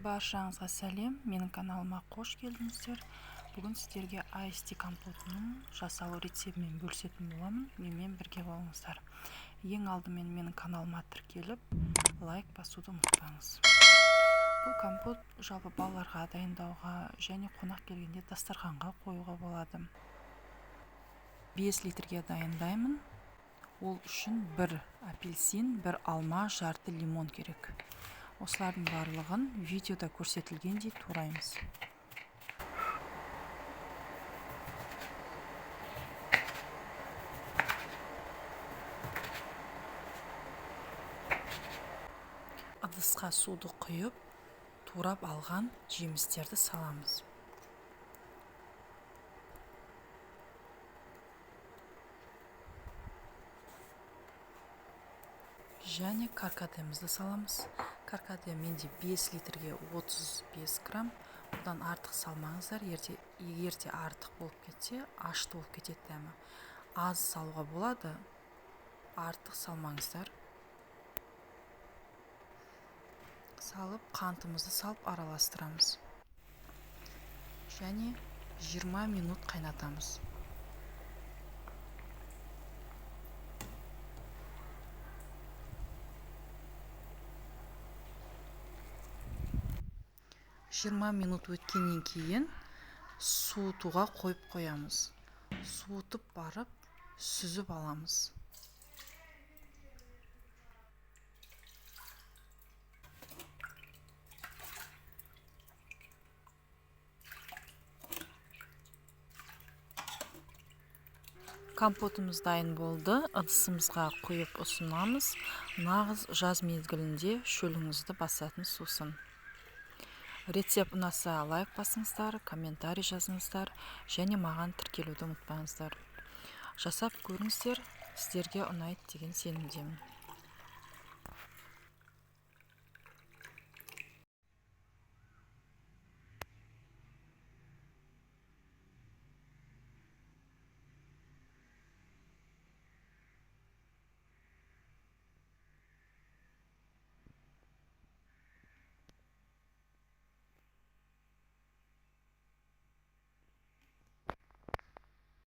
Баршаңызға сәлем, менің каналыма қош келдіңіздер. Бүгін сіздерге айсти компотының жасалу рецебімен бөлісетін боламын. Менімен бірге болыңыздар. Ең алдымен менің каналыма тіркеліп, лайк басуды ұмытпаңыз. Бұл компот жалпы балаларға дайындауға және қонақ келгенде дастарханға қоюға болады. 5 литрге дайындаймын. Ол үшін 1 апельсин, 1 алма, жарты лимон керек. Осылардың барлығын видеода көрсетілгендей тураймыз. Ыдысқа суды құйып, турап алған жемістерді саламыз. Және каркадемізді саламыз. Каркадем менде 5 литрге 35 грамм. Одан артық салмаңыздар. Егер де артық болып кетсе, ашты болып кетеді дәмі. Аз салуға болады, артық салмаңыздар. Салып, қантымызды салып араластырамыз. Және 20 минут қайнатамыз. Жиырма минут өткеннен кейін суытуға қойып қоямыз. Суытып барып, сүзіп аламыз. Компотымыз дайын болды. Ыдысымызға құйып ұсынамыз. Нағыз жаз мезгілінде шөліңізді басатын сусын. Рецепт ұнаса лайк басыңыздар, комментарий жазыңыздар және маған тіркелуді ұмытпаңыздар. Жасап көріңіздер, сіздерге ұнайды деген сенімдемін.